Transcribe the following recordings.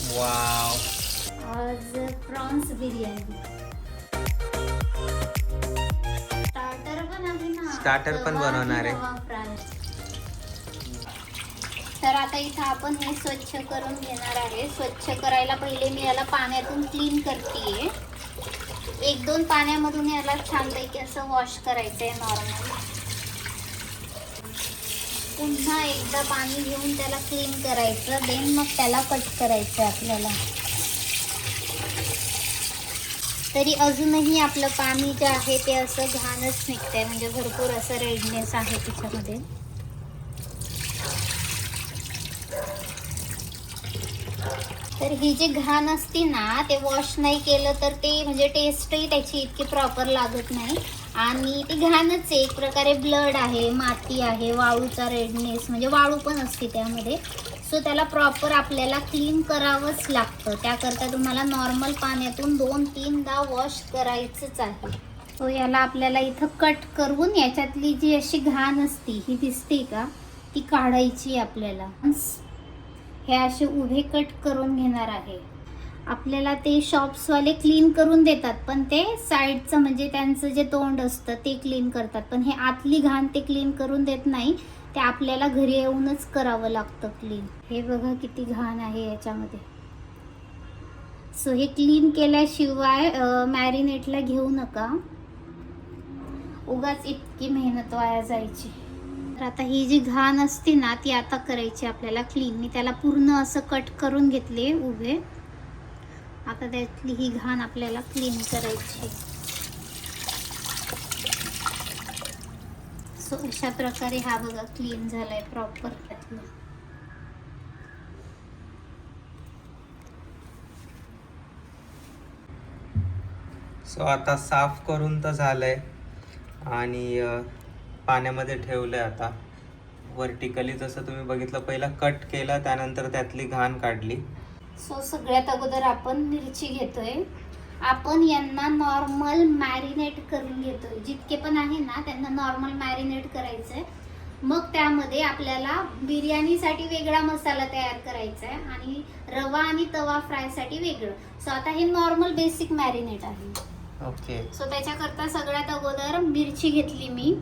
Wow. आज prawns biryani. Starter पण आहे ना. स्टार्टर पण तवा बनवणार आहे. तवा फ्राय. तर आता इथं आपण हे स्वच्छ करून घेणार आहे. स्वच्छ करायला पहिले मी याला पाण्यातून क्लीन करतेय. 1-2 पाण्यामधून याला छानपैकी असं वॉश करायचं आहे नॉर्मल. पुन्हा एकदा पाणी घेऊन त्याला क्लीन करायचं. देन मग त्याला कट करायचं आपल्याला. तरी अजूनही आपलं पाणी जे आहे ते असं घाणच निघतंय, म्हणजे भरपूर असं रेडनेस आहे तिच्यामध्ये. तर ही जी घाण असते ना, ते वॉश नाही केलं तर ते म्हणजे टेस्टही त्याची इतकी प्रॉपर लागत नाही. आणि ती घाणच आहे, एक प्रकारे ब्लड आहे, माती आहे, वाळूचा रेडनेस, म्हणजे वाळू पण असते त्यामध्ये. सो त्याला प्रॉपर आपल्याला क्लीन करावंच लागतं. त्याकरता तुम्हाला नॉर्मल पाण्यातून 2-3दा वॉश करायचंच आहे. सो याला आपल्याला इथं कट करून याच्यातली जी अशी घाण असते, ही दिसते का, ती काढायची आपल्याला. हे असे उभे कट करून घेणार आहे. आपल्याला ते शॉप्सवाले क्लीन करून देतात, पण ते साईडचं म्हणजे त्यांचं जे तोंड असतं ते क्लीन करतात, पण हे आतली घाण ते क्लीन करून देत नाही. ते आपल्याला घरी येऊनच करावं लागतं क्लीन. हे बघा किती घाण आहे याच्यामध्ये. सो हे क्लीन केल्याशिवाय मॅरिनेटला घेऊ नका, उगाच इतकी मेहनत वाया जायची. तर आता ही जी घाण असते ना, ती आता करायची आपल्याला क्लीन. मी त्याला पूर्ण असं कट करून घेतले उभे. आता त्यातली ही घाण आपल्याला क्लीन करायची. सो अशा प्रकारे हा बघा क्लीन झालाय प्रॉपर त्यातलं. सो आता साफ करून तर झालंय आणि पाण्यामध्ये ठेवलंय. आता वर्टिकली जसं तुम्ही बघितलं, पहिला कट केला, त्यानंतर त्यातली घाण काढली. सो सगळ्यात अगोदर आपण मिरची घेतोय. आपण यांना नॉर्मल मॅरिनेट करून घेतोय. जितके पण आहे ना त्यांना नॉर्मल मॅरिनेट करायचंय. मग त्यामध्ये आपल्याला बिर्याणीसाठी वेगळा मसाला तयार करायचा आहे आणि रवा आणि तवा फ्रायसाठी वेगळं. सो आता हे नॉर्मल बेसिक मॅरिनेट आहे. ओके. सो त्याच्याकरता सगळ्यात अगोदर मिरची घेतली मी,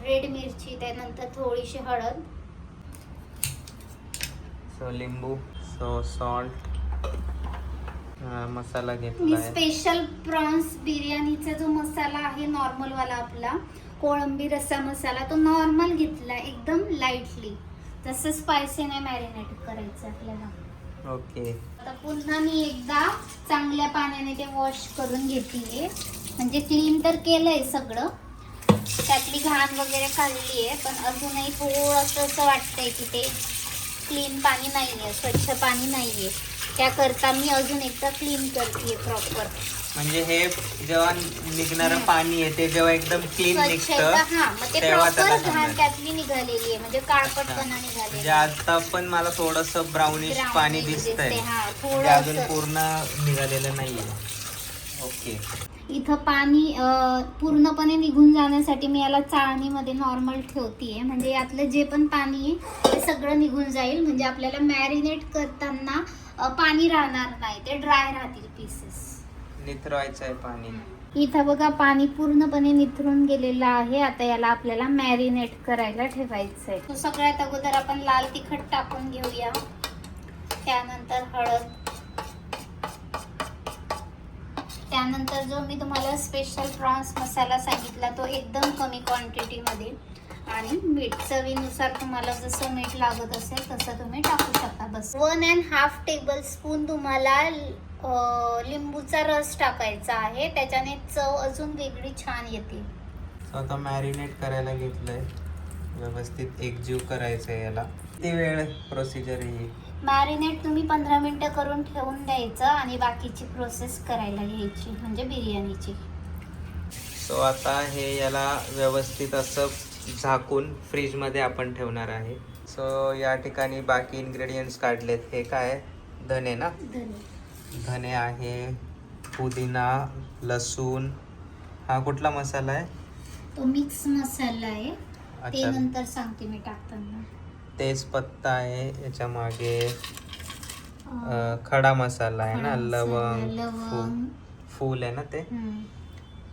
रेड मिरची, त्यानंतर थोडीशी हळद, सो लिंबू, सो सॉल्ट, मसाला मी घेतला. स्पेशल प्रॉन्स बिर्याणीचा जो मसाला आहे नॉर्मल वाला आपला कोळंबी रस्सा मसाला, तो नॉर्मल घेतला एकदम लाईटली. तसं स्पायसी नाही मॅरिनेट करायचं आपल्याला. ओके. आता पुन्हा मी एकदा चांगल्या पाण्याने ते वॉश करून घेतलीये. म्हणजे क्लीन तर केलंय सगळं, त्यातली घाण वगैरे काढली आहे, पण अजूनही थोडंसं असं वाटतंय की ते क्लीन पाणी नाहीये, स्वच्छ पाणी नाहीये. त्याकरता मी अजून एकदा क्लीन करते प्रॉपर. म्हणजे हे जेव्हा निघणारं पाणी आहे ते जेव्हा एकदम क्लीन निघतं, हा, मग ते तेव्हा प्रॉपर त्याला घाण समजेल. त्यातली निघालेली आहे, म्हणजे काळपटपणा म्हणजे निघालेली. आता पण मला थोडस ब्राउनिश पाणी दिसतंय, हा म्हणजे अजून थोडं. पूर्ण निघालेलं नाहीये. ओके. इथं पाणी पूर्णपणे निघून जाण्यासाठी मी याला चाळणीमध्ये नॉर्मल ठेवतीये, म्हणजे यातलं जे पण पाणी आहे ते सगळं निघून जाईल. म्हणजे आपल्याला मॅरिनेट करताना पाणी राहणार नाही, ते ड्राय राहतील पीसेस. निथरवायचं आहे पाणी. इथं बघा पाणी पूर्णपणे निथरून गेलेलं आहे. आता याला आपल्याला मॅरिनेट करायला ठेवायचं आहे. सगळ्यात अगोदर आपण लाल तिखट टाकून घेऊया, त्यानंतर हळद, त्यानंतर जो मी तुम्हाला स्पेशल प्रॉन्स मसाला सांगितला तो एकदम कमी क्वांटिटीमध्ये, आणि मीठ चवीनुसार तुम्हाला जसं मीठ लागत असेल तसं तुम्ही टाकू शकता. बस 1.5 टेबलस्पून तुम्हाला लिंबूचा रस टाकायचा आहे, त्याच्याने चव अजून वेगळी छान येते. आता मॅरिनेट करायला घेतलंय, व्यवस्थित एकजीव करायचं आहे याला. किती वेळ प्रोसिजर ही? मॅरिनेट तुम्ही 15 मिनिटं करून ठेवून द्यायचं आणि बाकीची प्रोसेस करायला घ्यायची, म्हणजे बिर्याणीची. सो आता हे याला व्यवस्थित असं झाकून फ्रीजमध्ये आपण ठेवणार आहे. सो या ठिकाणी बाकी इन्ग्रेडियंट्स काढलेत. हे काय? धने ना? धने आहे, पुदिना, लसूण. हा कुठला मसाला आहे? तो मिक्स मसाला आहे, ते अच्छा. नंतर सांगते मी टाकताना. तेजपत्ता आहे याच्या मागे, खडा मसाला आहे ना, खडा मसाला, लवंग, लवंग. फूल आहे ना ते.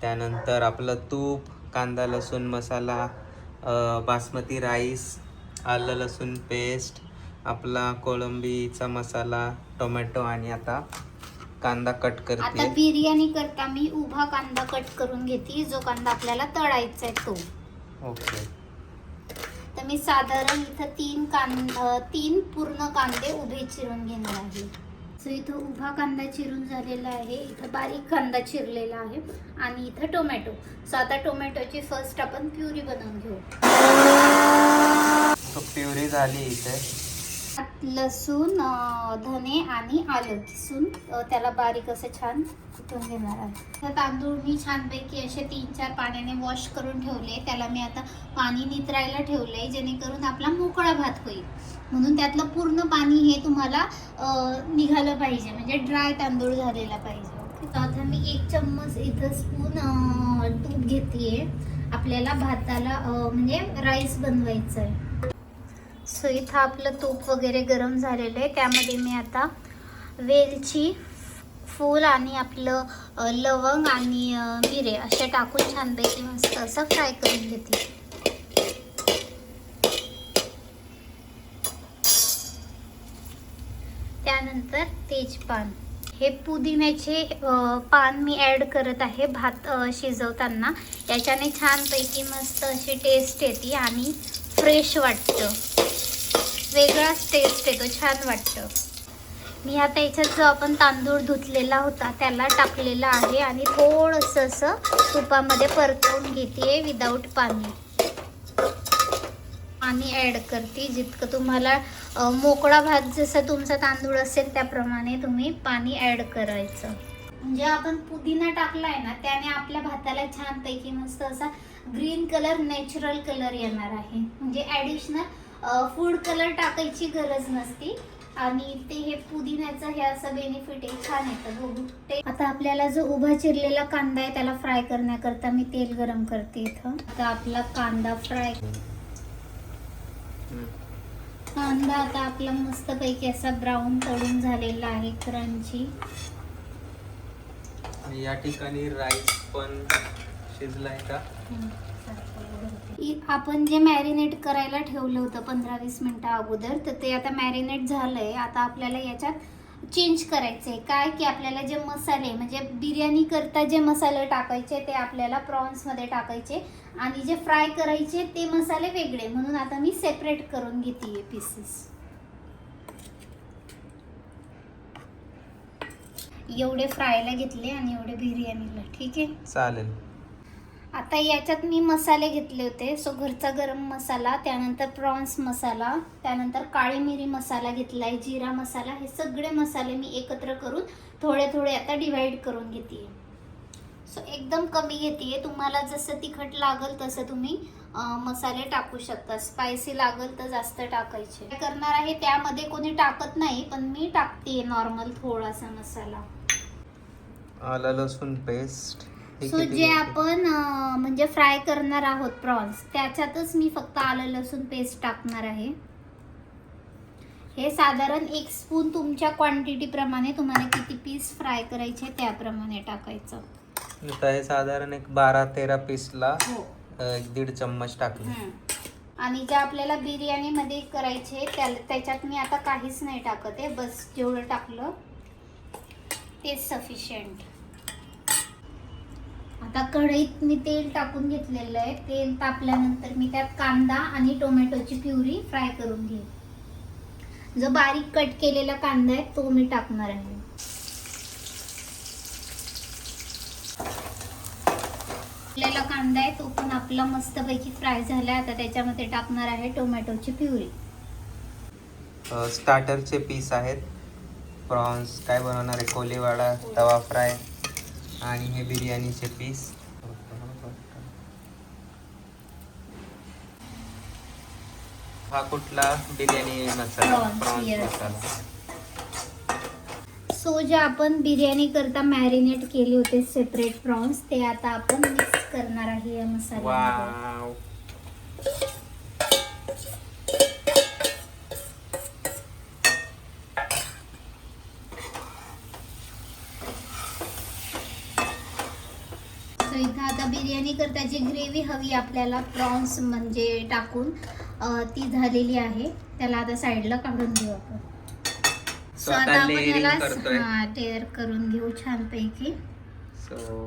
त्यानंतर आपलं तूप, कांदा लसूण मसाला, बासमती राईस, आलं लसूण पेस्ट, आपला कोळंबीचा मसाला, टोमॅटो आणि आता कांदा कट आता करते. बिर्याणी करता मी उभा कांदा कट करून घेते, जो कांदा आपल्याला तळायचा आहे तो. ओके. तर मी साधारण इथं 3 पूर्ण कांदे उभे चिरून घेणार आहे. सो इथं उभा कांदा चिरून झालेला आहे, इथं बारीक कांदा चिरलेला आहे आणि इथं टोमॅटो. सो आता टोमॅटोची फर्स्ट आपण प्युरी बनवून घेऊ. तो प्युरी झाली इथे. लसूण, धने आणि आलं किसून त्याला बारीक असं छान कुटून घेणार आहे. तर तांदूळ मी छानपैकी असे 3-4 पाण्याने वॉश करून ठेवले. त्याला मी आता पाणी नितरायला ठेवलंय, जेणेकरून आपला मोकळा भात होईल. म्हणून त्यातलं पूर्ण पाणी हे तुम्हाला निघालं पाहिजे, म्हणजे ड्राय तांदूळ झालेला पाहिजे. ओके. तर आता मी 1 चम्मच इथं स्पून तूप घेतेय. आपल्याला भाताला म्हणजे राईस बनवायचं आहे. सो इथं आपलं तूप वगैरे गरम झालेलं आहे. त्यामध्ये मी आता वेलची, फूल आणि आपलं लवंग आणि मिरे असे टाकून छानपैकी मस्त असं फ्राय करून घेते. त्यानंतर तेजपान, हे पुदिन्याचे पान मी ॲड करत आहे भात शिजवताना. याच्याने छानपैकी मस्त अशी टेस्ट येते आणि फ्रेश वाटतं, वेगळाच टेस्ट येतो, छान वाटतं. मी आता याच्यात जो आपण तांदूळ धुतलेला होता त्याला टाकलेला आहे आणि थोडंसं असं तुपामध्ये परतवून घेते विदाऊट पाणी. पाणी ॲड करते जितकं तुम्हाला मोकळा भात जसं तुमचा तांदूळ असेल त्याप्रमाणे तुम्ही पाणी ॲड करायचं. म्हणजे आपण पुदिना टाकलाय ना, त्याने आपल्या भाताला छानपैकी मस्त असा ग्रीन कलर, नॅचरल कलर येणार आहे. म्हणजे ॲडिशनल फूड कलर टाकायची गरज नसती आणि ते हे पुदिन्याचं हे असं बेनिफिट आहे, छान येतं बघू ते. आता आपल्याला जो उभा चिरलेला कांदा आहे त्याला फ्राय करण्याकरता मी तेल गरम करते इथं. आता आपला कांदा फ्राय, कांदा आता आपला मस्तपैकी असा ब्राऊन तळून झालेला आहे, क्रंची. या ठिकाणी राईस पण शिजलाय का? आपण जे मॅरिनेट करायला ठेवलं होतं 15-20 मिनिटं अगोदर, तर ते आता मॅरिनेट झालंय. आता आपल्याला याच्यात चेंज करायचंय काय की आपल्याला जे मसाले म्हणजे बिर्याणी करता जे मसाले टाकायचे ते आपल्याला प्रॉन्स मध्ये टाकायचे आणि जे फ्राय करायचे ते मसाले वेगळे. म्हणून आता मी सेपरेट करून घेते पीसेस. एवढे फ्रायला घेतले आणि एवढे बिर्याणीला. ठीक आहे, चालेल. आता याच्यात मी मसाले घेतले होते. सो घरचा गरम मसाला, त्यानंतर प्रॉन्स मसाला, त्यानंतर काळी मिरी मसाला घेतलाय, जिरा मसाला. हे सगळे मसाले मी एकत्र करून थोडे थोडे आता डिवाइड करून घेते. सो एकदम कमी घेते. तुम्हाला जसं तिखट लागल तसं तुम्ही मसाले टाकू शकता. स्पायसी लागल तर जास्त टाकायचे. काय करणार आहे त्यामध्ये कोणी टाकत नाही, पण मी टाकते नॉर्मल थोडासा मसाला. आलं लसूण पेस्ट. सो जे आपण म्हणजे फ्राय करणार आहोत प्रॉन्स, त्याच्यातच मी फक्त आलं लसूण पेस्ट टाकणार आहे. हे साधारण 1 स्पून तुमच्या क्वांटिटी प्रमाणे, तुम्हाला किती पीस फ्राय करायचे त्याप्रमाणे टाकायचं. आता हे साधारण एक 12-13 पीसला हो, 1.5 चम्मच टाकले. आणि जे आपल्याला बिर्याणी मध्ये करायचे त्याच्यात मी आता काहीच नाही टाकत आहे. बस जेवढं टाकलं तेच सफिशियंट. आता कढईत मी तेल टाकून घेतलेलं आहे. तेल तापल्यानंतर मी त्यात कांदा आणि टोमॅटोची प्युरी फ्राय करून घेईन. जो बारीक कट केलेला कांदा आहे तो मी टाकणार आहे. आपल्याला कांदा आहे तो पण आपला मस्तपैकी फ्राय झाला. आता त्याच्यामध्ये टाकणार आहे टोमॅटोची प्युरी. स्टार्टरचे पीस आहेत. प्रॉन्स काय बनवणार आहे, कोलीवाडा, तवा फ्राय आणि हे बिर्याणीचे पीस. हा कुठला बिर्याणी मसाला? प्रॉन्स मसाला. सो जे आपण बिर्याणी करता मॅरिनेट केले होते सेपरेट प्रॉन्स, ते आता आपण मिक्स करणार आहे या मसाल्यामध्ये. वाव. सो इथं आता बिर्याणी करता जी ग्रेव्ही हवी आपल्याला प्रॉन्स म्हणजे टाकून ती झालेली आहे. त्याला आता साईडला काढून घेऊ आपण. सो आता आपण layering याला करतोय. टेअर करून घेऊ छानपैकी. सो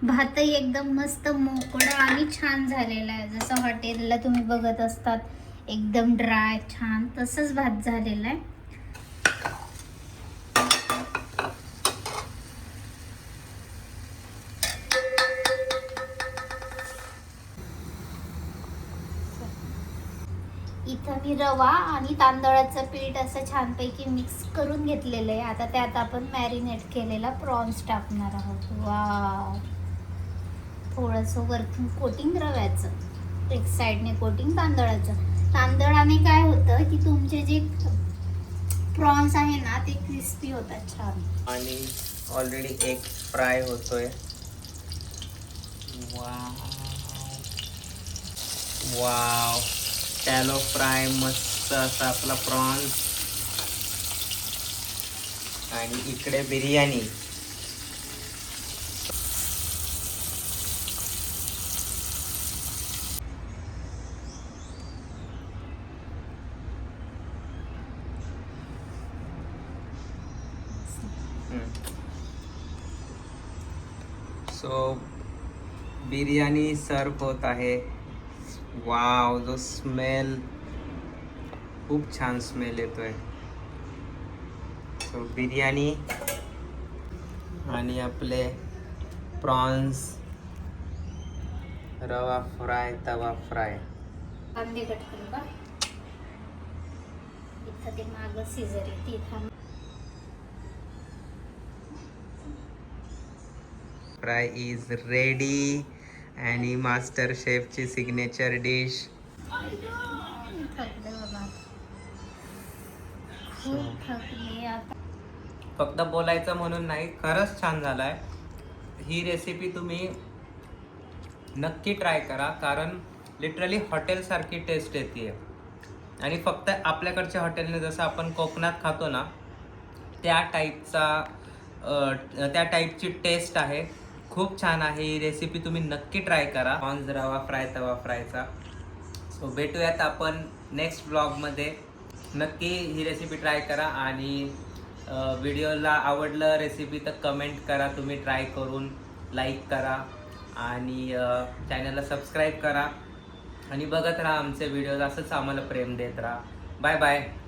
भातही एकदम मस्त मोकळं आणि छान झालेला आहे. जसं हॉटेलला तुम्ही बघत असतात एकदम ड्राय छान तसंच भात झालेला आहे. इथं मी रवा आणि तांदळाचं पीठ असं छानपैकी मिक्स करून घेतलेलं आहे. आता त्यात आपण मॅरिनेट केलेला प्रॉन्स टाकणार आहोत. वा, थोडंसं वरतून कोटिंग रव्याचं, एक साईडने कोटिंग तांदळाचं. तांदळाने काय होतं की तुमचे जे प्रॉन्स आहे ना ते क्रिस्पी होतात छान. आणि ऑलरेडी एक फ्राय होतोय. वाव वाव, शॅलो फ्राय मस्त असा आपला प्रॉन्स. आणि इकडे बिर्याणी. सो बिर्याणी सर्व होत आहे. वाव, जो स्मेल, खूप छान स्मेल येतोय. सो बिर्याणी आणि आपले प्रॉन्स, रवा फ्राय, तवा फ्राय. कांदे कट करू का? इथं ते मागं सीझर आहे तिथं. Fry is ready. आणि मास्टर शेफची सिग्नेचर डिश. थकले बाबा, खूप थकले आता. फक्त बोलायचं म्हणून नाही, खरंच छान झालाय. ही रेसिपी तुम्ही नक्की ट्राय करा, कारण लिटरली हॉटेलसारखी टेस्ट येते. आणि फक्त आपल्याकडच्या हॉटेलने जसं आपण कोकणात खातो ना त्या टाईपची टेस्ट आहे. खूप छान आहे ही रेसिपी, तुम्ही नक्की ट्राय करा. प्रॉन्स रवा फ्राय, तवा फ्रायचा. सो भेटूयात आपण नेक्स्ट ब्लॉगमध्ये. नक्की ही रेसिपी ट्राय करा. आणि व्हिडिओला आवडलं रेसिपी तर कमेंट करा तुम्ही ट्राय करून, लाईक करा आणि चॅनलला सबस्क्राईब करा. आणि बघत राहा आमचे व्हिडिओज, असंच आम्हाला प्रेम देत राहा. Bye bye.